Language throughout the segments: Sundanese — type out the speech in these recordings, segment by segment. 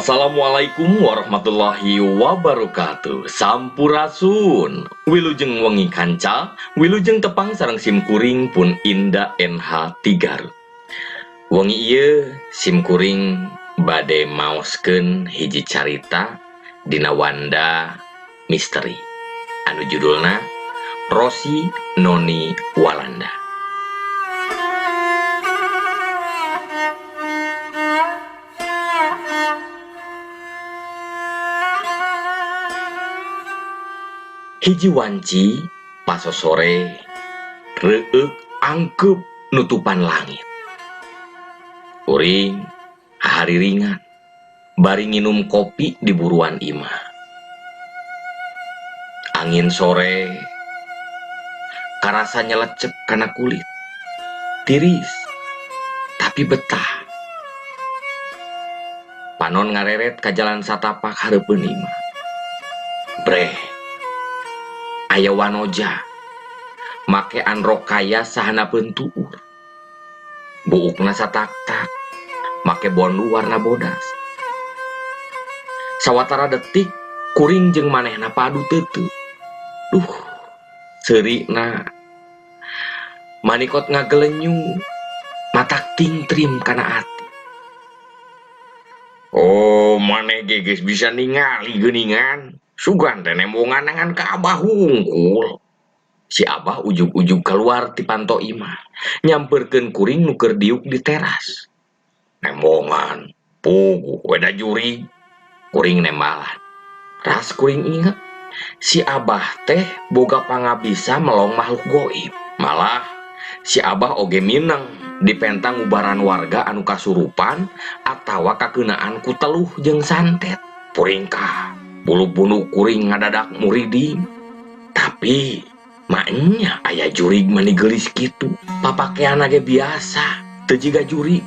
Assalamualaikum warahmatullahi wabarakatuh. Sampurasun. Wilujeng wengi kanca, wilujeng tepang sareng sim kuring pun inda NH Tigar. Wengi ieu sim kuring bade maoskeun hiji carita dina Wanda Misteri. Anu judulna Rosi Noni Walanda. Hiji wanci paso sore reuk angkep nutupan langit. Kuring hari ringan bari nginum kopi di buruan imah. Angin sore karasa nyelecep kana kulit, tiris tapi betah. Panon ngareret ka jalan satapak hareupeun imah. Breh aya wanoja make androk kaya sahanapeun tuur, buukna satak-tak make bondu warna bodas. Sawatara detik kuring jeung manehna padu teuteu. Seurina manikot ngagelenyung matak tingtrim kana ati. Oh, maneh geges bisa ningali geuningan. Sugan teh nemongan nangan ka Abah hungkul. Si Abah ujug-ujug keluar ti panto imah, nyamperkeun kuring nu keur diuk di teras. Nemongan, puguh weda juri. Kuring nembalan. Ras kuring inget, si Abah teh boga pangabisa melong makhluk goib. Malah si Abah oge mineng dipentang ubaran warga anu kasurupan atawa kakeunaan ku teluh jeung santet. Puringkah bulu-bulu kuring ngadadak muridin. Tapi maknya aya jurig mani gelis kitu. Papakean ge biasa, teu jiga jurig.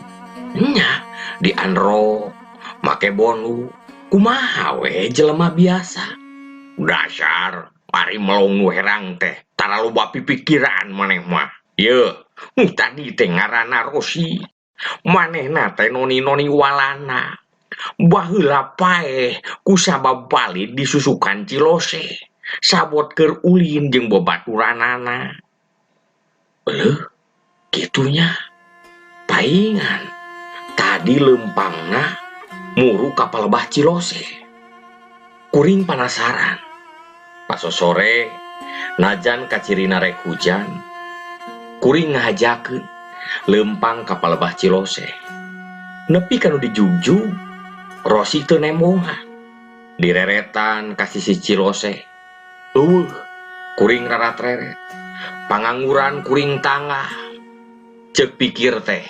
Nya di andro make bonu, kumaha we jelema biasa. Dasar ari melong nu herang teh tara loba pipikiran maneh mah. Ye, tadi teh ngaranna Rosi. Manehna teh noni-noni walana. Baheula paeh ku sabab balik disusukan Cilose, sabot keur ulin jeung babaturanana. Beuh, kitunya paingan tadi lempangna muru ka palebah Cilose. Kuring penasaran. Paso sore najan kacirina rek hujan, kuring ngahajakeun lempang ka palebah Cilose. Nepi kanu dijugjug Rosi teu nemongan. Direretan ka sisi Cilose. Kuring rarat-reret. Pangangguran kuring tangah. Ceuk pikir teh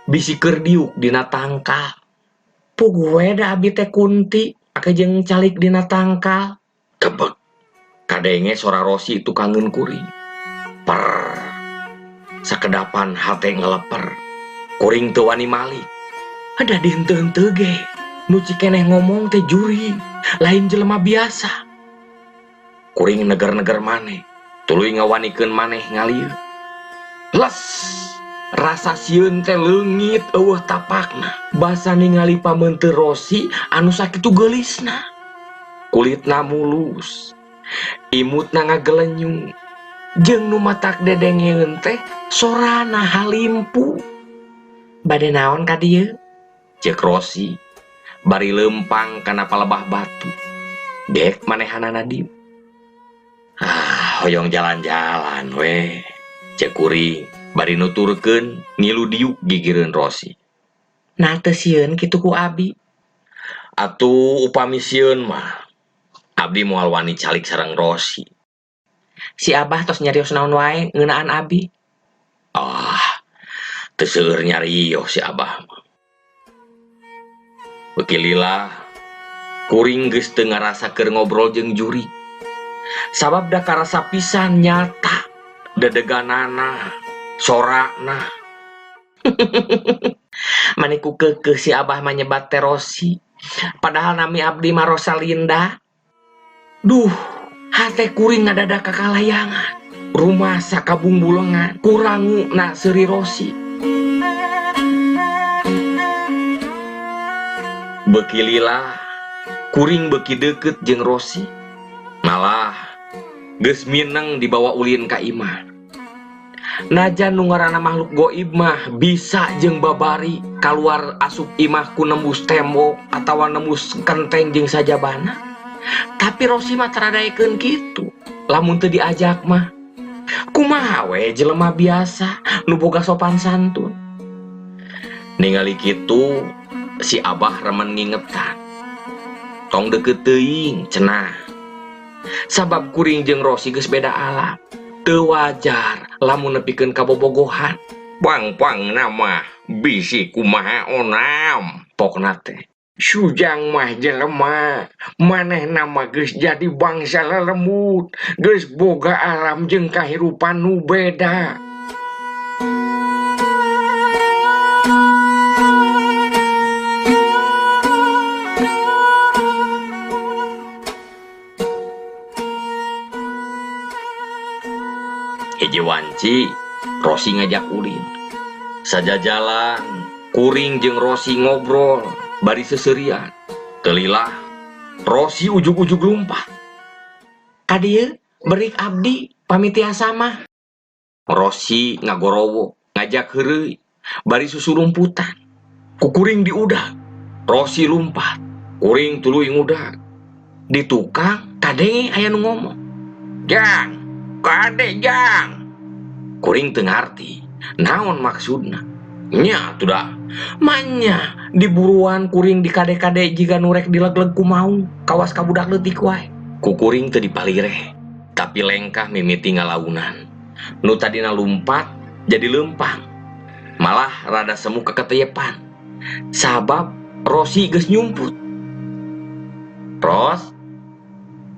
bisi keur diuk dina tangkal. Puguh we da abi teh kunti ake jeung calik dina tangkal. Kebek kadenge sora Rosi tukangeun kuring. Per sakedapan hate ngeleper. Kuring teu wani malik. Ada di henteu-henteu ge nu cikeneh ngomong teh juri, lain jelema biasa. Kuring neger-neger maneh, tuluy ngawanikeun maneh ngalieu. Les, rasa sieun teh leungit eueuh tapakna. Basa ningali pamenteur Rosi anu sakitu geulisna. Kulitna mulus, imutna ngagelenyung, jeung nu matak dedengeun teh sorana halimpu. Bade naon ka dieu? Ceuk Rosi bari lempang kana palebah batu. Dek manehanana dieu. Hoyong jalan-jalan we. Ceuk kuring bari nuturkeun ngilu diuk gigireun Rosi. Nah teu sieun kitu ku abi. Atuh upami sieun mah abdi moal wani calik sareng Rosi. Si Abah tos nyarios naon wae ngeunaan abi. Teu seueur nyarios si Abah mah. Beuki lila kuring geus teu ngarasa keur ngobrol jeung juri. Sabab da karasa pisan nyata dedeganana, sorana. Maniku keukeuh si Abah mah nyebat teh Rosi. Padahal nami abdi mah Rosalinda. Duh, hate kuring ngadadak kakalayangan. Rumah sakabung bulengan kurangu na seuri Rosi. beki lila kuring beki deket jeung Rosi malah geus mineng dibawa ulin ka imah. Najan nu ngaranna makhluk goib mah bisa jeung babari kaluar asup imah ku nembus tembok atawa nembus kenteng jeung sajabana. Tapi Rosi mah taradaekeun kitu lamun teu diajak mah. Kumaha we jelema biasa nu boga sopan santun. Ningali kitu si Abah remen ngingetan. Tong deukeut teuing cenah. Sabab kuring jeung Rosi geus beda alam. Teu wajar lamun nepikeun kabobogohan. Pang nama bisi kumaha onam pokna teh. Sujang mah jelema maneh nama geus jadi bangsa lelemut, geus boga alam jeung kahirupan nu beda. Hiji wanci Rosi ngajak ulin. Sajajalan kuring jeung Rosi ngobrol bari seserian. Telilah Rosi ujug-ujug lumpat. Kadieu berik abdi pamit tiasa mah. Rosi ngagorowo ngajak heureuy bari susurumputan. Ku kuring diudag. Rosi lumpat. Kuring tuluy ngudag. Di tukang kadenge aya nu ngomong. Jang, kade jang. Kuring teu ngarti naon maksudna. Nya tuh manya diburuan kuring di kade-kade jika nurek dileg-leg ku mau kawas kabudak leutik wae. Ku kuring teu dipalireh tapi lengkah mimiti ngalaunan. Nu tadina lumpat jadi lempang. Malah rada semu keketeyepan. Sabab Rosi geus nyumput.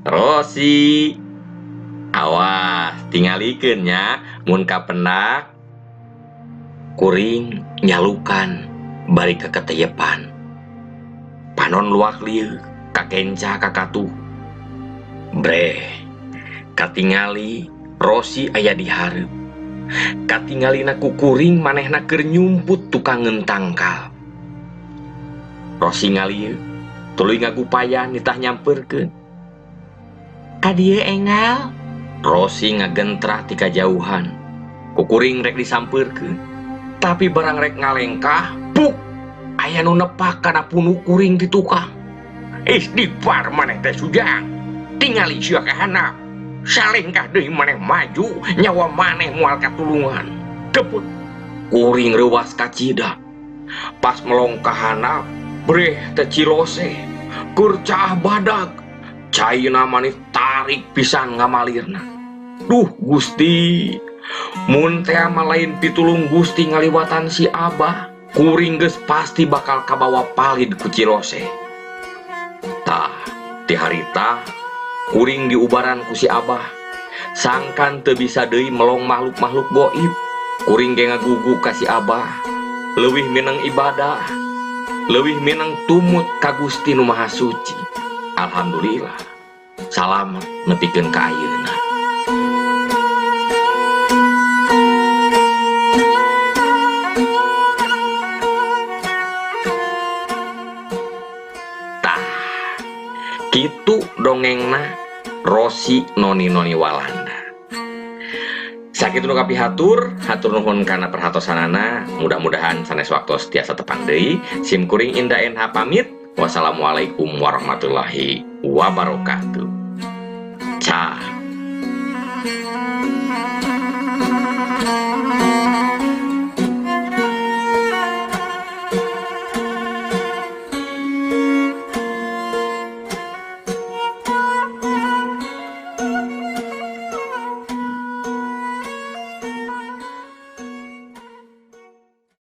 Rosi. Awas tingalikeun nya mun kapendak. Kuring nyalukan bari keketeyepan. Panon luak lieu kakenca kakatuh. Bre, katingali Rosi aya di hareup. Katingalina ku kuring manehna keur nyumput tukang ngentangkal. Rosi ngalieu tuluy ngagupayan nitah nyampeurkeun. Kadieu enggal. Rosi ngagentrah ti kajauhan. Ku kuring rek disampeurkeun. Tapi barang rek ngalengkah, puk, aya nu nepak kana punu kuring di tukang. Istighfar maneh teh Sujang. Tingali sia ka handap. Salengkah deui maneh maju, nyawa maneh moal katulungan. Keput. Kuring reuwas kacida. Pas melong ka handap, breh teh Cilose. Keur caah badag. Caina maneh tarik pisan ngamalirna. Duh Gusti. Mun teh mah lain pitulung Gusti ngaliwatan si Abah, kuring geus pasti bakal kabawa palid ku Cilose. Tah, ti harita kuring diubaran ku si Abah. Sangkan teu bisa deui melong makhluk-makhluk goib. Kuring ge ngagugu ka si Abah. Leuwih mineng ibadah, leuwih mineng tumut ka Gusti Nu Maha Suci. Alhamdulillah. Salamet nepikeun ka ayeuna. Kitu dongengna Rosi noni-noni Walanda. Sakitu nu kapihatur, hatur nuhun kana perhatosanana. Mudah-mudahan sanes waktos tiasa tepang deui. Sim kuring Indah NH pamit. Wassalamualaikum warahmatullahi wabarakatuh. Cah.